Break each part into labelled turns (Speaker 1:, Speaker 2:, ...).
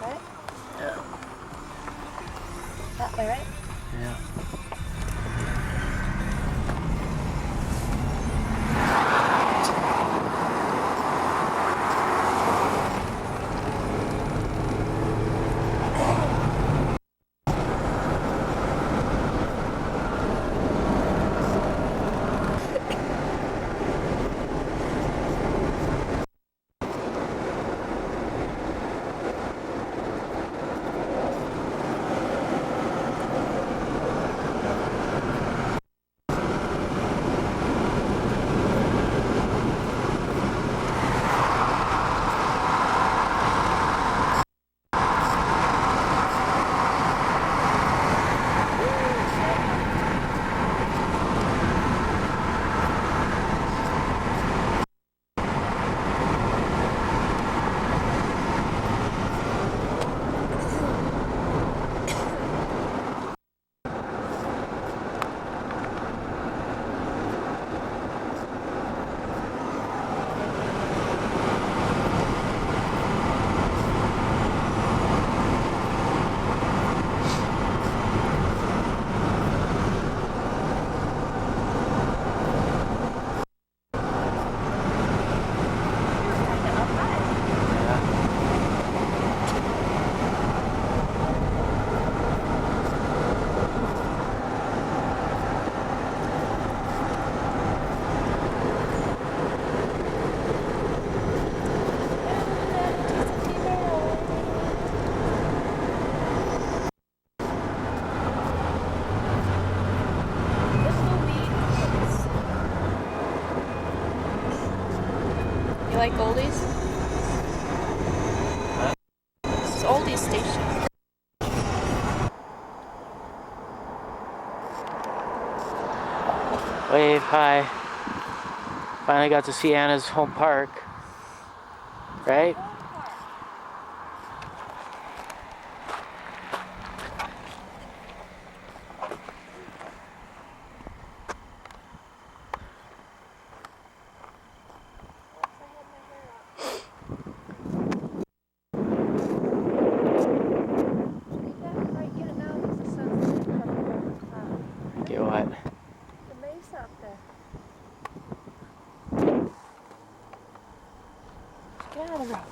Speaker 1: Right?
Speaker 2: Yeah.
Speaker 1: That way, right?
Speaker 2: Yeah.
Speaker 1: You like oldies? This is oldies station.
Speaker 2: Wave, hi. Finally got to see Anna's home park. Right? Get what?
Speaker 1: The Mesa up there. Get out of the road.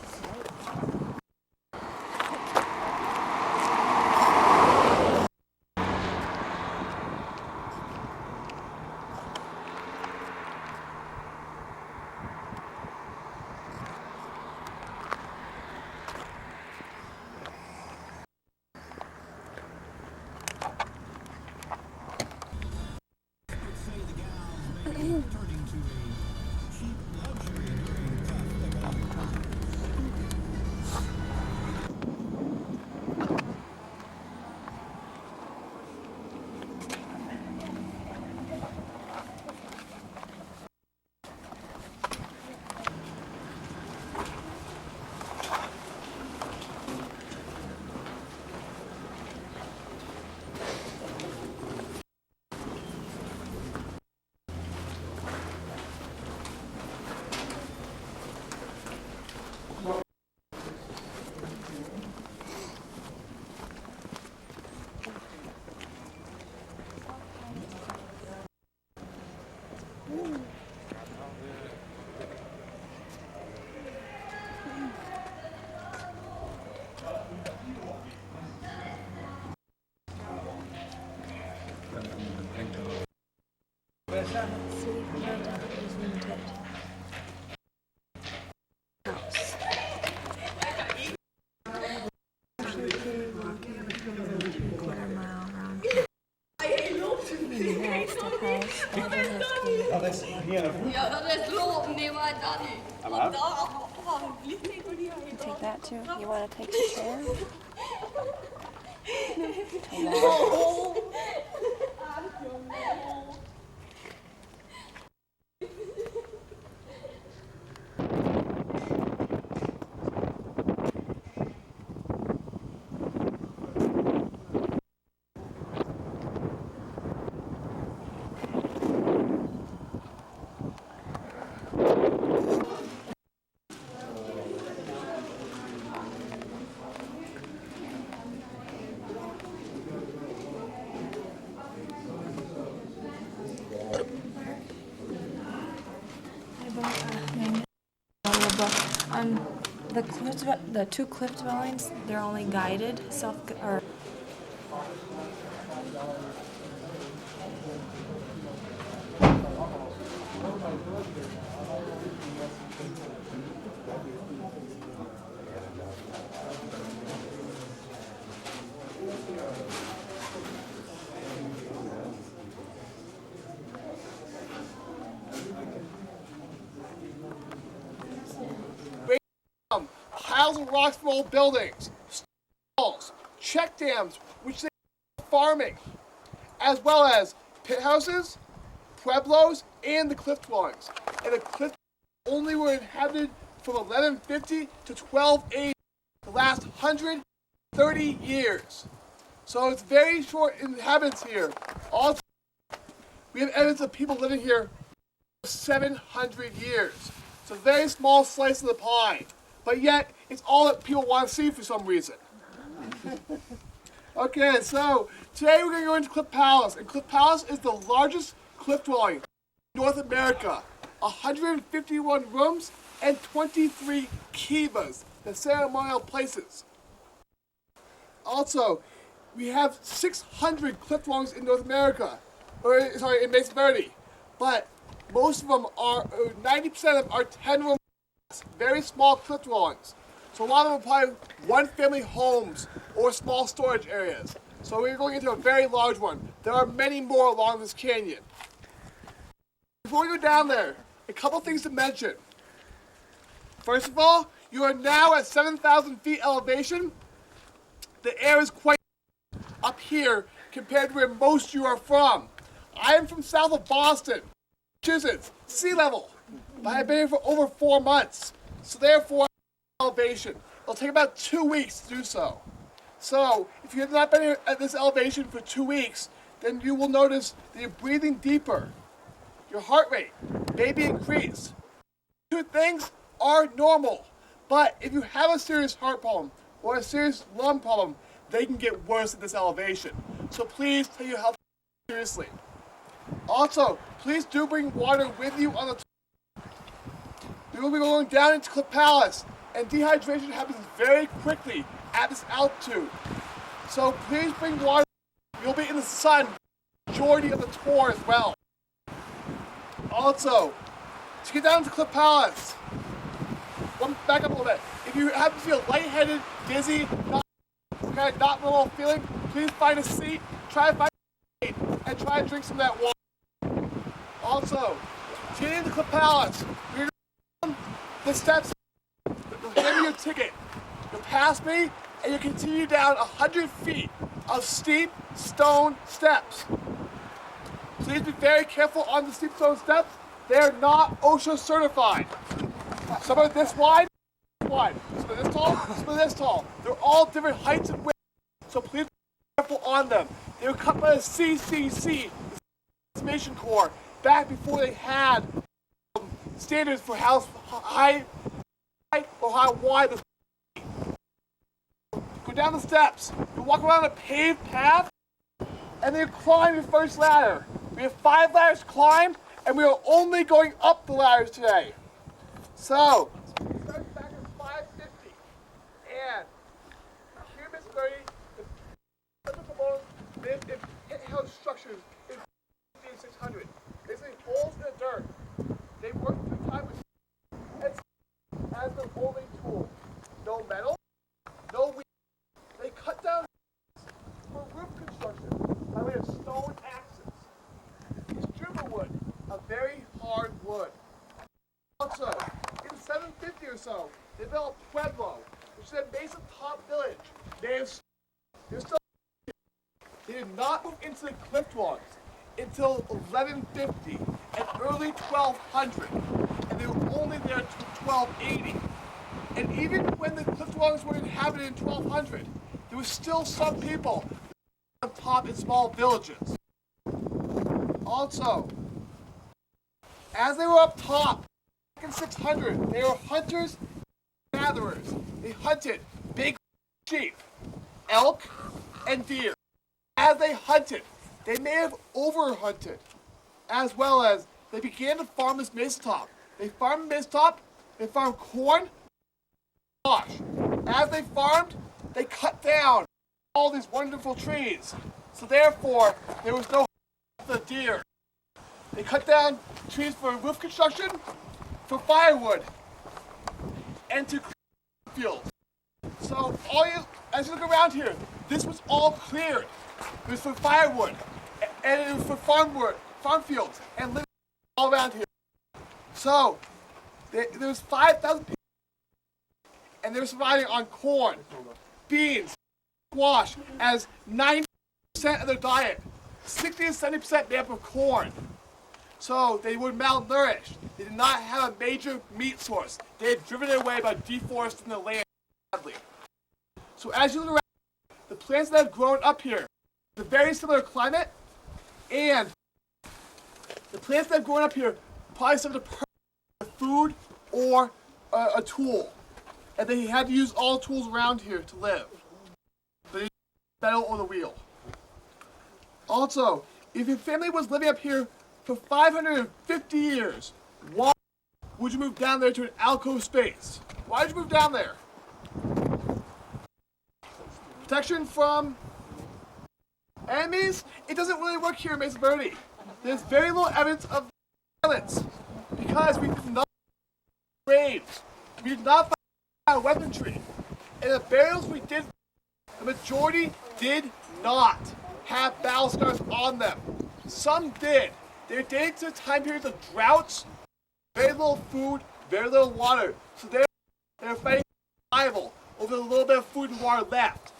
Speaker 3: Ja, dat is lopen, nee, maar dat niet. Want daar vliegt hij toch niet aan je
Speaker 1: Take that too. You want to take the chair?
Speaker 4: but the two cliff dwellings, they're only guided or.
Speaker 5: Piles of rocks from old buildings, stalls, check dams, which they farming, as well as pit houses, pueblos, and the cliff dwellings. And the cliff only were inhabited from 1150 to 1280, the last 130 years. So it's very short inhabitants here. Also, we have evidence of people living here for 700 years. It's a very small slice of the pie. But yet, it's all that people want to see for some reason. Okay, so today we're going to go into Cliff Palace. And Cliff Palace is the largest cliff dwelling in North America. 151 rooms and 23 kivas, the ceremonial places. Also, we have 600 cliff dwellings in North America, in Mesa Verde. But most of them are, 90% of them are 10-room, very small cliff dwellings. So a lot of them are probably one-family homes or small storage areas. So we're going into a very large one. There are many more along this canyon. Before we go down there, a couple things to mention. First of all, you are now at 7,000 feet elevation. The air is quite up here compared to where most you are from. I am from south of Boston, Massachusetts, sea level. But I've been here for over 4 months. So therefore, elevation. It'll take about 2 weeks to do so. So if you have not been here at this elevation for 2 weeks, then you will notice that you're breathing deeper. Your heart rate may be increased. Two things are normal. But if you have a serious heart problem or a serious lung problem, they can get worse at this elevation. So please take your health seriously. Also, please do bring water with you on the tour. We will be going down into Cliff Palace, and dehydration happens very quickly at this altitude. So please bring water. You'll be in the sun the majority of the tour as well. Also, to get down to Cliff Palace, back up a little bit. If you happen to feel lightheaded, dizzy, kind of not normal feeling, please find a seat, try to find a seat, and try to drink some of that water. Also, getting to Cliff Palace, you're down the steps, you'll hand me your ticket. You'll pass me, and you continue down 100 feet of steep stone steps. Please be very careful on the steep stone steps. They are not OSHA certified. Some are this wide, some are this tall, some are this tall. They're all different heights and widths, so please be careful on them. They were cut by the CCC, the Conservation Corps, back before they had standards for how high or how wide the go down the steps. You walk around a paved path, and then you climb your first ladder. We have 5 ladders to climb, and we are only going up the ladders today. So, start back at 550, and here Mesa Verde, the typical bones live in pit house structures in 600. Basically, holes in the dirt. They work through time with as the only tool. No metal, no wheel. They cut down for roof construction by way of stone axes. It's juniper wood, a very hard wood. Also, in 750 or so, they built Pueblo, which is a Mesa top village. They're still they did not move into the cliff dwellings until 1150 and early 1200, and they were only there until 1280. And even when the cliff dwellings were inhabited in 1200, there were still some people on top in small villages. Also, as they were up top, in 600, they were hunters and gatherers. They hunted big sheep, elk, and deer. As they hunted, they may have overhunted, as well as they began to farm this mesa top. They farmed mesa top They farmed corn, squash. As they farmed, they cut down all these wonderful trees. So therefore, there was no for the deer. They cut down trees for roof construction, for firewood, and to fields. So as you look around here, this was all cleared. It was for firewood, and it was for farm fields, and living all around here. So there was 5,000 people, and they were surviving on corn, beans, squash, as 90% of their diet. 60 to 70% made up of corn. So they were malnourished. They did not have a major meat source. They had driven it away by deforesting the land badly. So as you look around, the plants that have grown up here, it's a very similar climate, and the plants that have grown up here probably served a purpose of food or a tool. And they had to use all tools around here to live. They used the metal or the wheel. Also, if your family was living up here for 550 years, why would you move down there to an alcove space? Why did you move down there? Protection from enemies? It doesn't really work here in Mesa Verde. There's very little evidence of violence because we did not raids. We did not find weaponry. And the burials we did, the majority did not have battle scars on them. Some did. They're dated to time periods of droughts, very little food, very little water. So they're fighting survival over the little bit of food and water left.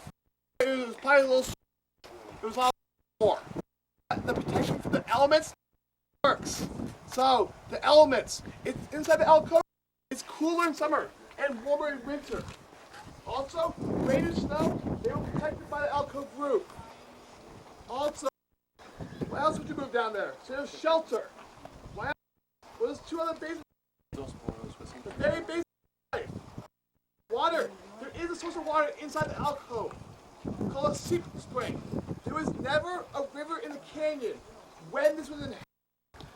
Speaker 5: It was probably a little. It was a lot more. The protection from the elements works. So the elements, it's inside the alcove. It's cooler in summer and warmer in winter. Also, rain and snow, they were protected by the alcove roof. Also, what else would you move down there? So there's shelter. What else? Well, there's two other basic. The very basic life. Water. There is a source of water inside the alcove called a secret spring. There was never a river in the canyon when this was inhabited.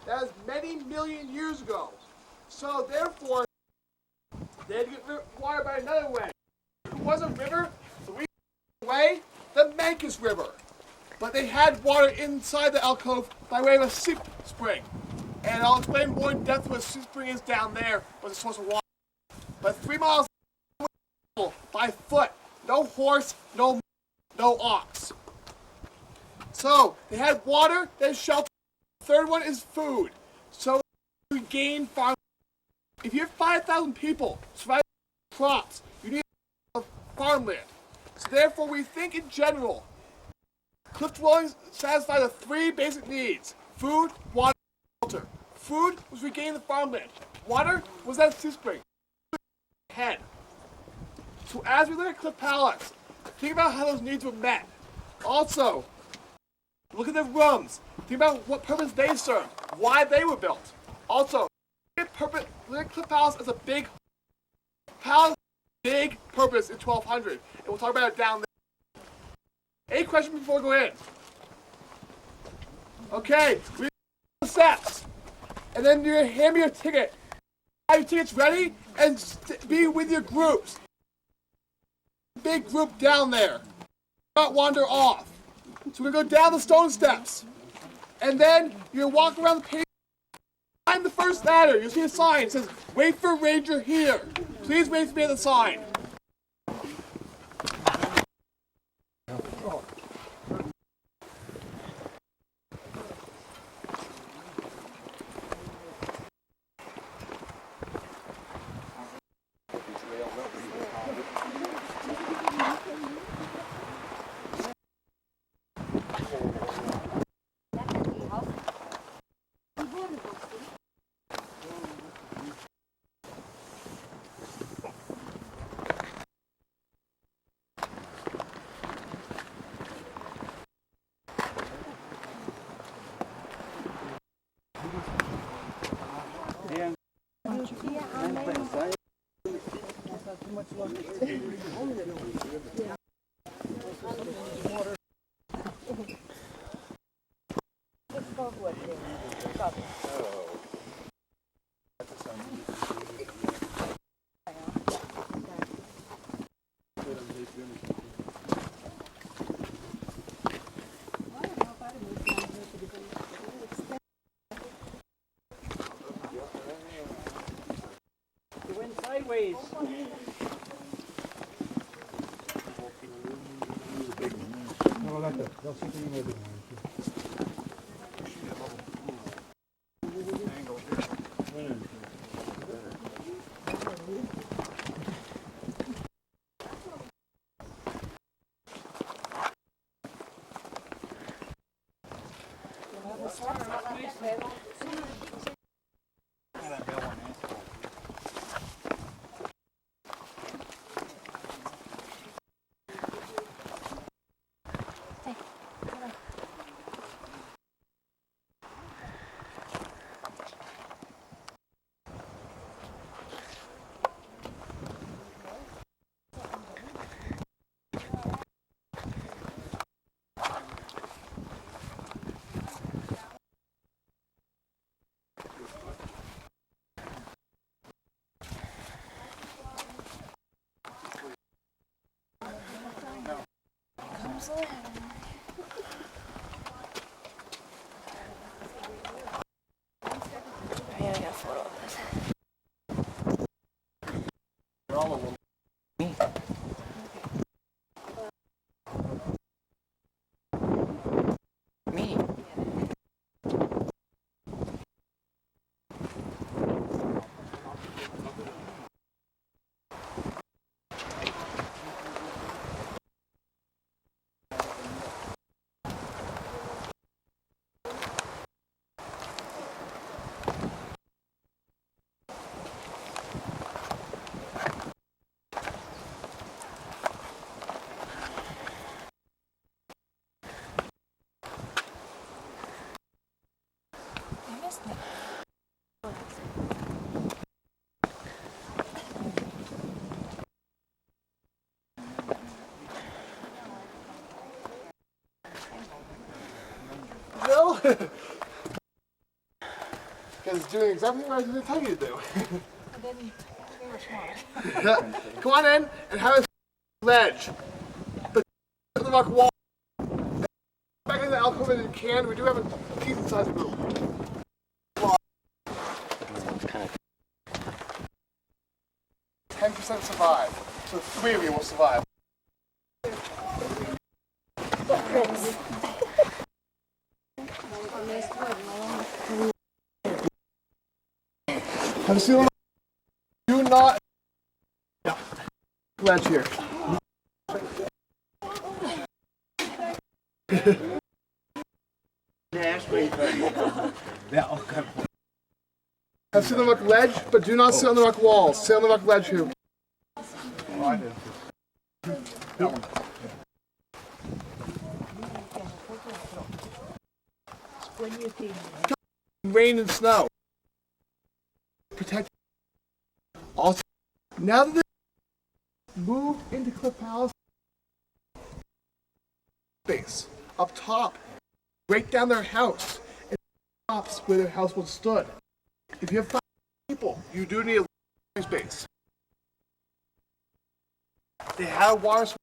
Speaker 5: That was many million years ago. So therefore, they had to get water by another way. There was a river 3 away, the Mancus River. But they had water inside the alcove by way of a secret spring. And I'll explain more in depth what a secret spring is down there, was a source of water. But 3 miles by foot, no horse, no ox. So they had water, then shelter. The third one is food. So we gain farm. If you have 5,000 people surviving crops, you need farmland. So therefore, we think in general, cliff dwellings satisfy the 3 basic needs: food, water, and shelter. Food was regaining the farmland. Water was that sea spring. Head. So as we look at Cliff Palace, think about how those needs were met. Also, look at the rooms. Think about what purpose they served, why they were built. Also, look at Cliff Palace as a big palace, big purpose in 1200, and we'll talk about it down there. Any questions before we go in? Okay, we have the steps, and then you're gonna hand me your ticket. Have your tickets ready, and be with your groups. Big group down there. Do not wander off. So we're gonna go down the stone steps, and then you're gonna walk around the pavement. Climb the first ladder. You'll see a sign. It says, "Wait for Ranger here. Please wait for me at the sign."
Speaker 2: trees.
Speaker 1: Yeah, I got a photo of this.
Speaker 2: Me.
Speaker 4: I missed it.
Speaker 5: No? Because it's doing exactly what I was going to tell you to do. Come on in and have a ledge. But the rock wall. Back in the alcove as you can. We do have a decent sized room.
Speaker 2: Kind of
Speaker 5: 10% survive. So 3 of you will survive. Have you seen do not ledge here. Have sit on the rock ledge, but do not sit on the rock wall. Sit on the rock ledge here. Rain and snow. Protect. Also, now that they move into Cliff Palace, space up top, break down their house, and stops where their house once stood. If you have 5 people, you do need a living space. They have water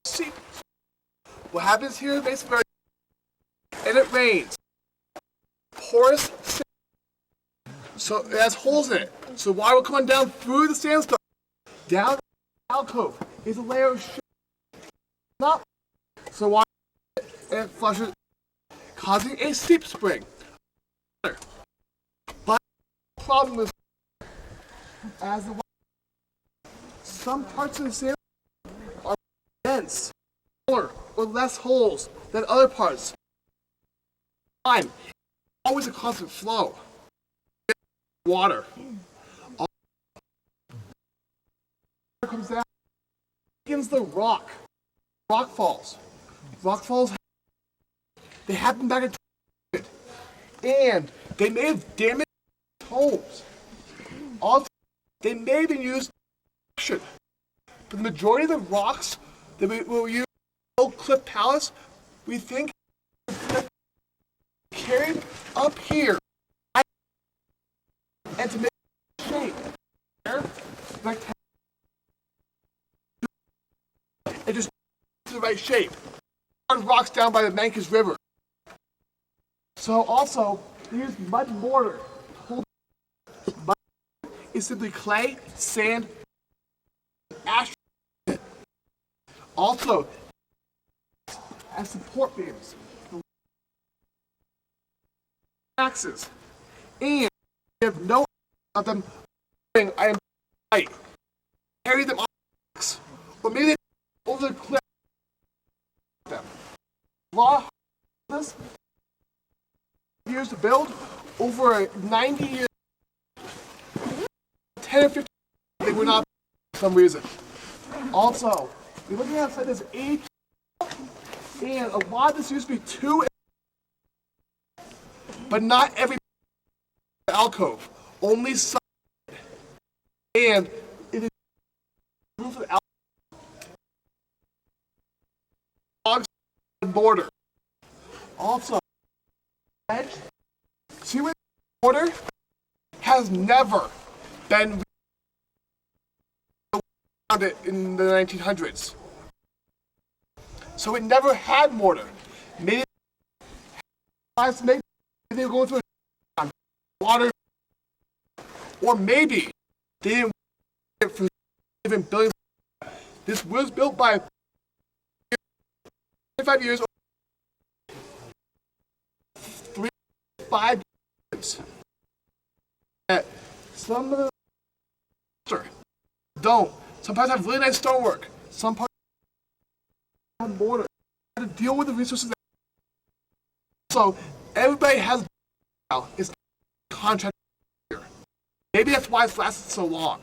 Speaker 5: seep. What happens here is very and it rains. Porous sand. So it has holes in it. So water will come down through the sandstone. Down the alcove is a layer of shit. Not so water and it flushes, causing a steep spring. But the problem is as the water, some parts of the sand are dense, smaller or less holes than other parts. Time, always a constant flow. Water. All comes down, begins the rock. Rock falls. Rock falls. They happen back in and they may have damaged homes. Also, they may have been used for the majority of the rocks that we will use in Oak Cliff Palace, we think carried up here and to make shape. It just the right shape. Rocks down by the Mancos River. So also, they use mud mortar to hold mud is simply clay, sand, ash. Also, as support beams, axes, and we have no of them. I am right. Carry them on or maybe they over the cliff. Them. Law this years to build over 90 years. 10 or 15 they were not for some reason. Also, you're looking outside this age, and a lot of this used to be two, but not every alcove, only some. And it is roof of alcove border. Also, edge, see where the border has never been around it in the 1900s. So it never had mortar. Maybe they were going through water, or maybe they didn't want it for even billions. This was built by 25 years, 5 years. Some of the don't. Some parts have really nice stonework. Some parts have mortar. To deal with the resources. So everybody has is contract here. Maybe that's why it's lasted so long.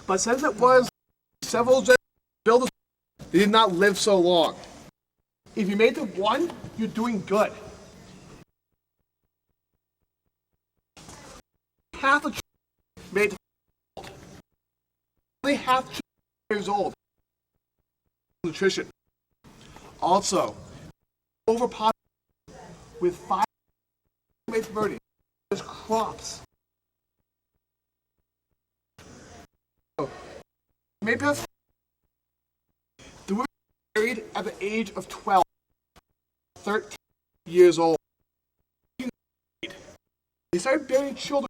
Speaker 5: But since it was several generations built, they did not live so long. If you made it one, you're doing good. Half the made it only half years old. Nutrition. Also, overpopulation with 5 Mesa Verde. There's crops. So, maybe that's the women married at the age of 12, 13 years old. They started bearing children.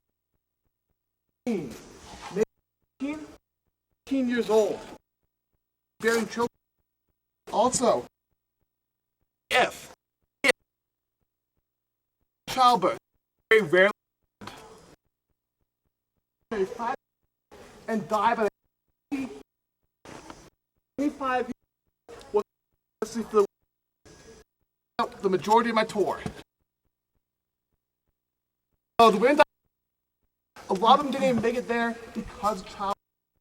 Speaker 5: 18 years old. Bearing children. Also, if childbirth very rarely and die by the 25 years was the majority of my tour. So the women died. A lot of them didn't even make it there because child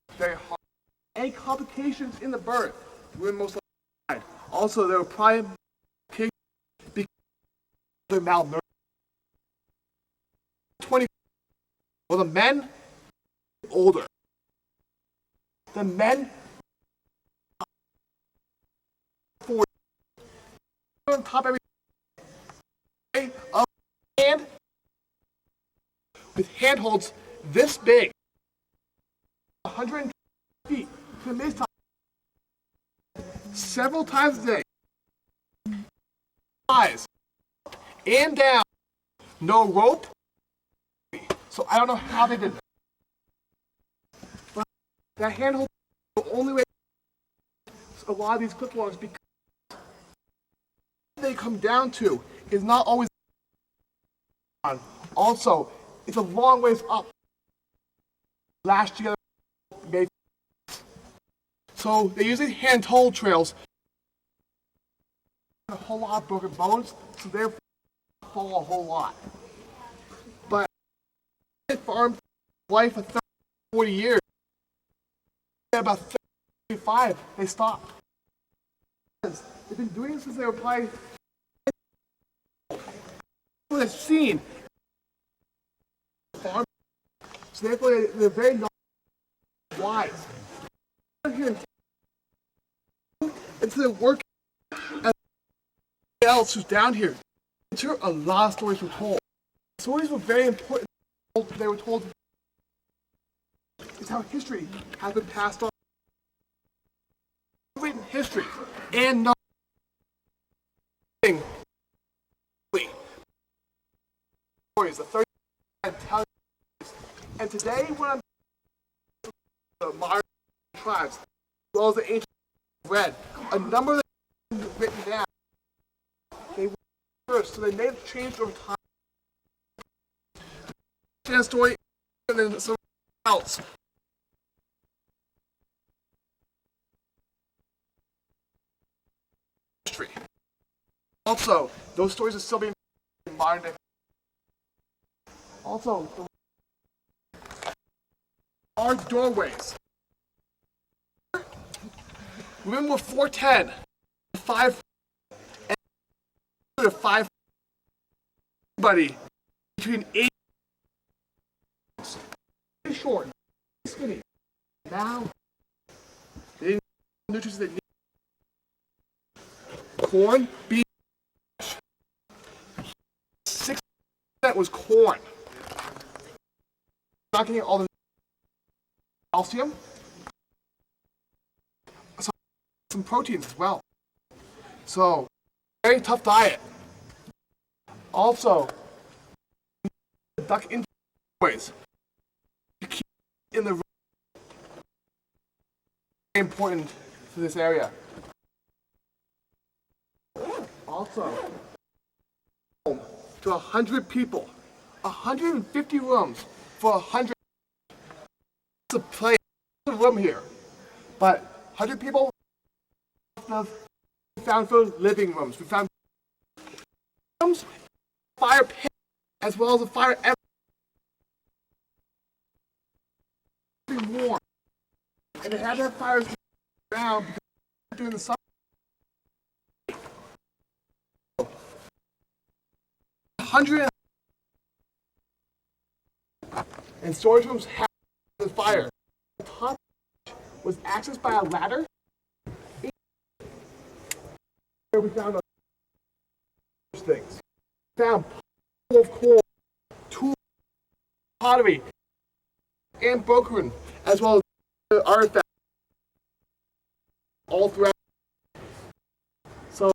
Speaker 5: was very hard. Any complications in the birth, the women most likely died. Also, there were probably complications because of their malnourishment. 20. Well, the men older. The men 40. On top of every hand with handholds this big, 100 feet to the mid several times a day. Eyes and down, no rope. So I don't know how they did that. But that handhold is the only way a lot of these clip logs, because they come down to is not always on. Also, it's a long ways up. Lashed together, made. So they use these hand hold trails. A whole lot of broken bones, so they fall a whole lot. But farm life of 30, 40 years. About 35, they stopped. They've been doing it since they were probably. They've seen farm, so therefore they're very wise. Here into the work else who's down here. A lot of stories were told. Stories were very important. They were told. It's how history has been passed on. Written history and nothing. stories, the 30 Italian stories. And today, when I'm the modern tribes, as well as the ancient red, a number of them written down. They were first, so they may have changed over time. The story and then something else. History. Also, those stories are still being in modern day. Also, our doorways. Women were 4'10", 5, and 5. Everybody between 8. Pretty short, skinny. Now, they didn't have nutrients they need. Corn, beef. 6% was corn. Not getting all the calcium. Some proteins as well. So, very tough diet. Also, duck into ways. Keep in the very important for this area. Also, home to 100 people, 150 rooms for 100. It's a place, a room here, but 100 people. We found for living rooms. We found rooms, fire pit, as well as a fire. Warm, and they had to have fires around because during the summer. And storage rooms had the fire. The top was accessed by a ladder. Here we found things. We found pool of corn, tools, pottery, and brokering, as well as artifacts all throughout. So,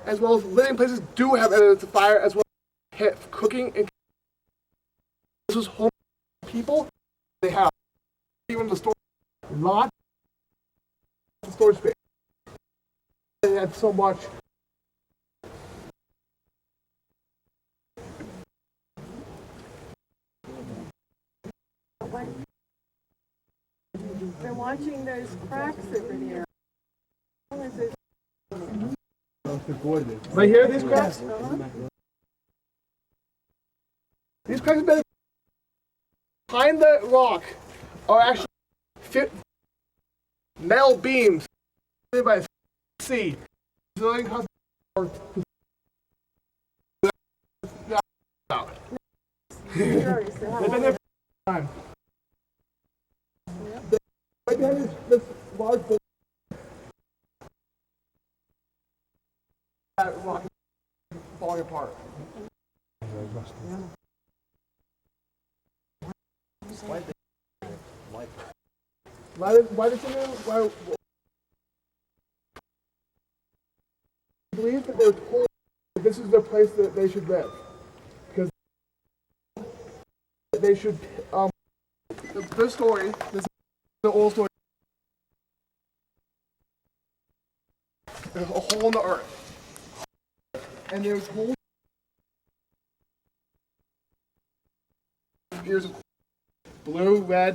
Speaker 5: as well as living places do have evidence of fire, as well as cooking and this was home people. They have even the store lot of storage space. They had so much.
Speaker 6: They're watching those cracks over there.
Speaker 5: Right here, these cracks? These cracks have been behind the rock are actually metal beams by sea. They've been there for time. Right behind this large boulder. That rock is falling apart. Why did you believe that they were told that this is the place that they should live? Because they should, this story, this is the old story, there's a hole in the earth. And they were told here's blue, red,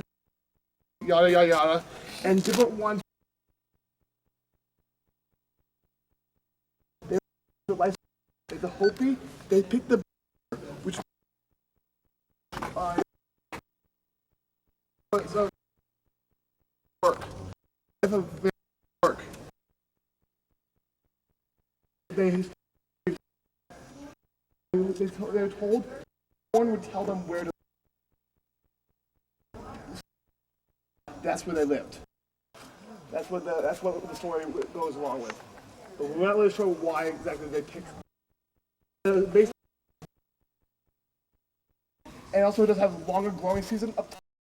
Speaker 5: yada yada yada, and different ones. They the Hopi, they picked the which so work. Work. They were told no one would tell them where to. That's where they lived. That's what the story goes along with. But we're not really sure why exactly they picked. And also it does have a longer growing season up